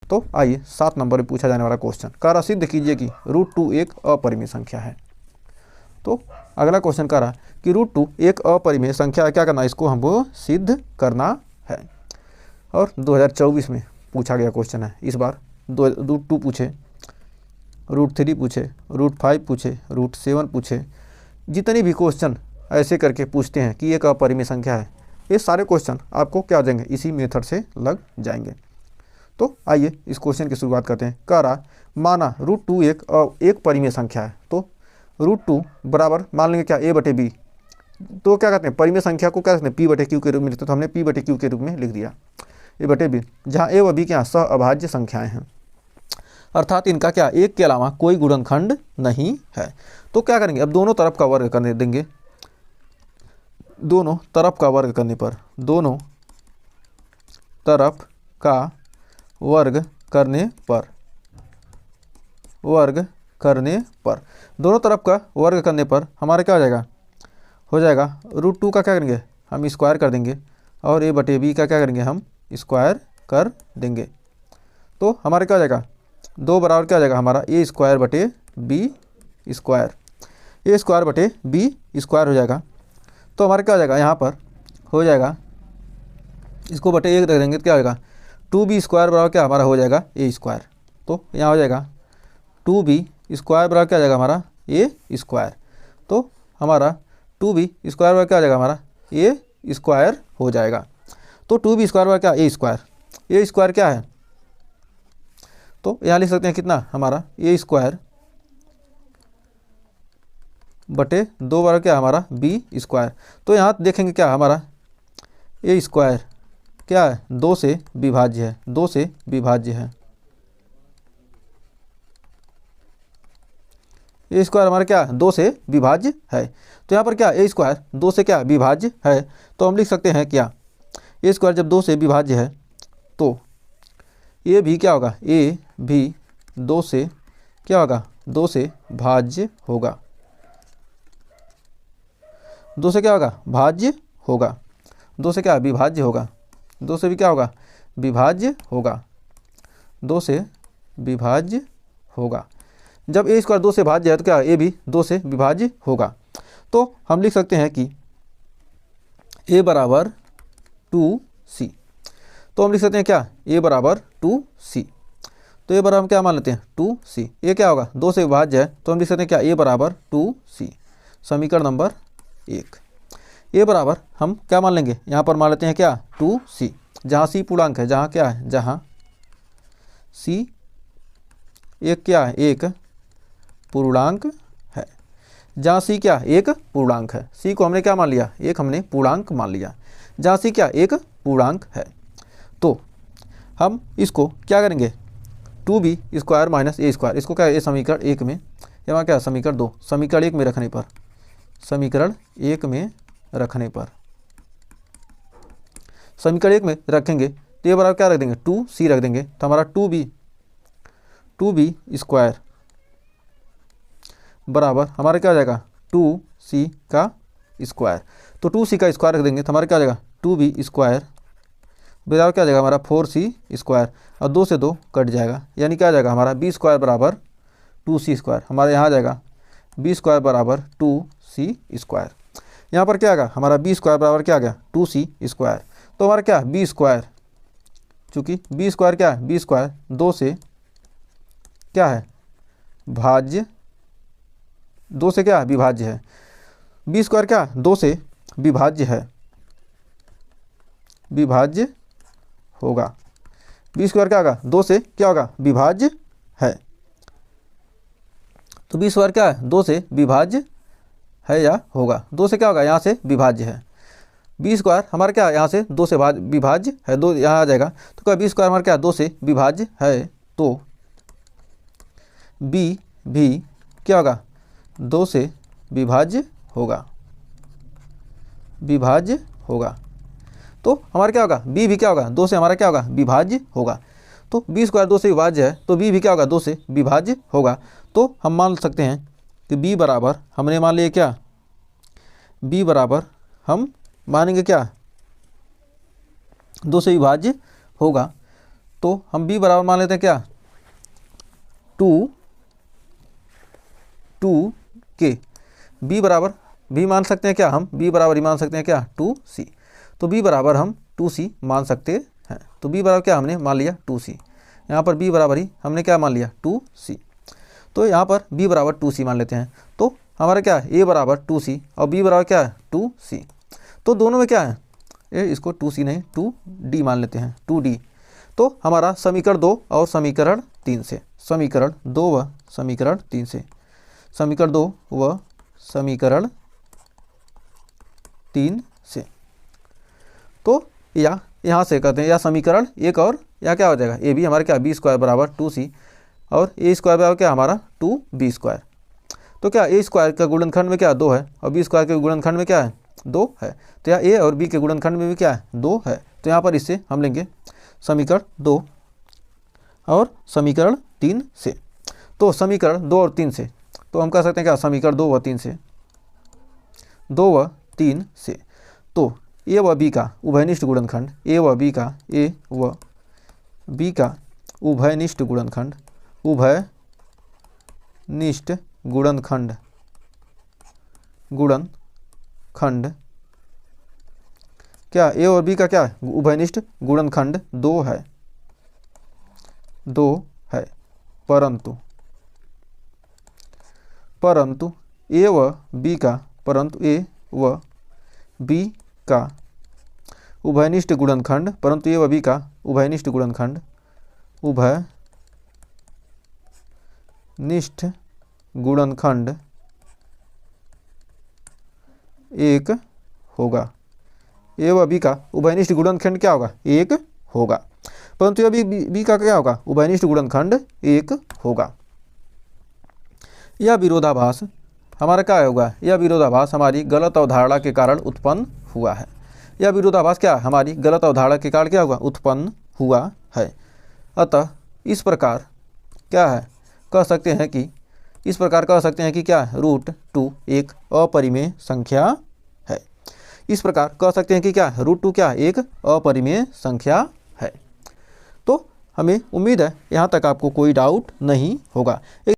तो आइए 7 नंबर में पूछा जाने वाला क्वेश्चन, कह रहा सिद्ध कीजिए कि √2 एक अपरिमेय संख्या है। तो अगला क्वेश्चन कह रहा कि √2 एक अपरिमेय संख्या है, क्या करना है, इसको हमको सिद्ध करना है। और 2024 में पूछा गया क्वेश्चन है। इस बार √2 पूछे, √3 पूछे, √5 पूछे, √7 पूछे, जितनी भी क्वेश्चन ऐसे करके पूछते हैं कि एक अपरिमेय संख्या है, ये सारे क्वेश्चन आपको क्या हो जाएंगे, इसी मेथड से लग जाएंगे। तो आइए इस क्वेश्चन की शुरुआत करते हैं। कह रहा माना √2 एक परिमेय संख्या है, तो √2 बराबर मान लेंगे क्या, a/b। तो क्या कहते हैं, परिमेय संख्या को क्या कहते हैं, p/q के रूप में लिखते, तो हमने p/q के रूप में लिख दिया a/b, जहाँ a व b क्या सह अभाज्य संख्याएं हैं, अर्थात इनका क्या एक के अलावा कोई गुणनखंड नहीं है। तो क्या करेंगे, अब दोनों तरफ का वर्ग करने देंगे। दोनों तरफ का वर्ग करने पर, दोनों तरफ का वर्ग करने पर, दोनों तरफ का वर्ग करने पर हमारा क्या हो जाएगा, √2 का क्या करेंगे, हम स्क्वायर कर देंगे, और a/b का क्या करेंगे, हम स्क्वायर कर देंगे। तो हमारे क्या हो जाएगा, 2 बराबर क्या हो जाएगा हमारा a² b², a²b² हो जाएगा। तो हमारे क्या हो जाएगा, यहाँ पर हो जाएगा, इसको बटे 1 रख देंगे तो क्या हो जाएगा, 2b² बराबर क्या हमारा हो जाएगा a²। तो यहाँ हो जाएगा 2b² बराबर क्या हो जाएगा हमारा a²। तो हमारा 2b² बराबर क्या हो जाएगा, हमारा a² हो जाएगा। तो 2b² बराबर क्या, a² क्या है, तो यहाँ लिख सकते हैं कितना हमारा a² बटे 2 बराबर क्या हमारा b²। तो यहाँ देखेंगे क्या हमारा a² क्या है, 2 से विभाज्य है, 2 से विभाज्य है। a² हमारा क्या 2 से विभाज्य है। तो यहाँ पर क्या a² 2 से क्या विभाज्य है, तो हम लिख सकते हैं क्या, a² जब 2 से विभाज्य है तो a भी क्या होगा, a भी 2 से क्या होगा, 2 से भाज्य होगा, 2 से क्या होगा, भाज्य होगा, 2 से क्या विभाज्य होगा, 2 से भी क्या होगा, विभाज्य होगा, 2 से विभाज्य होगा। जब a² 2 से भाज्य है तो क्या a भी 2 से विभाज्य होगा। तो हम लिख सकते हैं कि a बराबर 2c। तो हम लिख सकते हैं क्या, a बराबर 2c। तो a बराबर हम क्या मान लेते हैं 2c, a क्या होगा 2 से विभाज्य है, तो हम लिख सकते हैं क्या a बराबर 2c। समीकरण नंबर 1। a बराबर हम क्या मान लेंगे, यहाँ पर मान लेते हैं क्या 2c, जहाँ c पूर्णांक है, जहाँ क्या है, जहाँ c एक क्या है, एक पूर्णांक है, जहाँ c क्या एक पूर्णांक है, c को हमने क्या मान लिया, एक हमने पूर्णांक मान लिया, जहाँ c क्या एक पूर्णांक है। तो हम इसको क्या करेंगे, 2b² माइनस a², इसको क्या, ये समीकरण 1 में, यहाँ क्या समीकरण 2, समीकरण 1 में रखने पर, समीकरण 1 में रखने पर, समीकरण 1 में रखेंगे तो ये बराबर क्या रख देंगे, 2c रख देंगे। तो हमारा 2b² बराबर हमारा क्या हो जाएगा, 2c का स्क्वायर। तो 2c का स्क्वायर रख देंगे तो हमारा क्या हो जाएगा, 2b² बराबर क्या हो जाएगा हमारा 4c², और 2 से 2 कट जाएगा, यानी क्या आ जाएगा हमारा b² बराबर 2c²। हमारे यहाँ आ जाएगा b² बराबर 2c²। यहाँ पर क्या आएगा हमारा b² बराबर क्या आ गया 2c²। तो हमारा क्या b², चूँकि b² क्या है, b² 2 से क्या है भाज्य, 2 से क्या विभाज्य है, b² क्या 2 से विभाज्य है, विभाज्य होगा, b² क्या होगा 2 से क्या होगा विभाज्य है। तो b² क्या है 2 से विभाज्य है या होगा, 2 से क्या होगा यहाँ से विभाज्य है, b² हमारा क्या यहाँ से 2 से विभाज्य है, 2 यहाँ आ जाएगा। तो क्या b² हमारा क्या 2 से विभाज्य है, तो b भी क्या होगा 2 से विभाज्य होगा, विभाज्य होगा। तो हमारा क्या होगा b भी क्या होगा 2 से हमारा क्या होगा विभाज्य होगा। तो b² 2 से विभाज्य है तो b भी क्या होगा 2 से विभाज्य होगा। तो हम मान सकते हैं कि b बराबर हमने मान लिया क्या, b बराबर हम मानेंगे क्या 2 से विभाज्य होगा। तो हम b बराबर मान लेते हैं क्या, 2 के। b बराबर भी मान सकते हैं क्या, हम b बराबर ही मान सकते हैं क्या, 2c। तो b बराबर हम 2c मान सकते हैं। तो b बराबर क्या हमने मान लिया 2c, यहाँ पर b बराबर ही हमने क्या मान लिया 2c। तो यहाँ पर b बराबर 2c मान लेते हैं। तो हमारा क्या है, a बराबर 2c और b बराबर क्या है 2c। तो दोनों में क्या है, इसको 2c नहीं 2d मान लेते हैं, 2d। तो हमारा समीकरण 2 और समीकरण 3 से, समीकरण 2 व समीकरण 3 से, समीकरण 2 व समीकरण 3 से। तो या यहाँ से कहते हैं या समीकरण 1 और या क्या हो जाएगा, ए बी हमारे क्या बी स्क्वायर बराबर 2c और ए स्क्वायर बराबर क्या हमारा 2b स्क्वायर। तो क्या ए स्क्वायर का गुणनखंड में क्या 2 है और बी स्क्वायर के गुणनखंड में क्या है 2 है। तो यहाँ ए और बी के गुणनखंड में भी क्या है 2 है। तो यहाँ पर इससे हम लेंगे समीकरण 2 और समीकरण 3 से। तो समीकरण 2 और 3 से तो हम कह सकते हैं क्या, समीकरण 2 व 3 से, 2 व 3 से। तो ए व बी का उभयनिष्ठ गुणनखंड, ए व बी का उभयनिष्ठ गुणनखंड, उभयनिष्ठ गुणनखंड क्या, ए और बी का क्या है उभयनिष्ठ गुणनखंड 2 है, परंतु ए व बी का उभयनिष्ठ गुणनखंड, परंतु ए व बी का उभयनिष्ठ गुणनखंड, उभयनिष्ठ गुणनखंड 1 होगा। ए व बी का उभयनिष्ठ गुणनखंड क्या होगा 1 होगा, परंतु ए बी का क्या होगा उभयनिष्ठ गुणनखंड 1 होगा। यह विरोधाभास हमारा क्या होगा, यह विरोधाभास हमारी गलत अवधारणा के कारण उत्पन्न हुआ है। यह विरोधाभास क्या हमारी गलत अवधारणा के कारण क्या होगा उत्पन्न हुआ है। अतः इस प्रकार क्या है कह सकते हैं कि, इस प्रकार कह सकते हैं कि क्या √2 एक अपरिमेय संख्या है। इस प्रकार कह सकते हैं कि क्या √2 क्या एक अपरिमेय संख्या है। तो हमें उम्मीद है यहाँ तक आपको कोई डाउट नहीं होगा।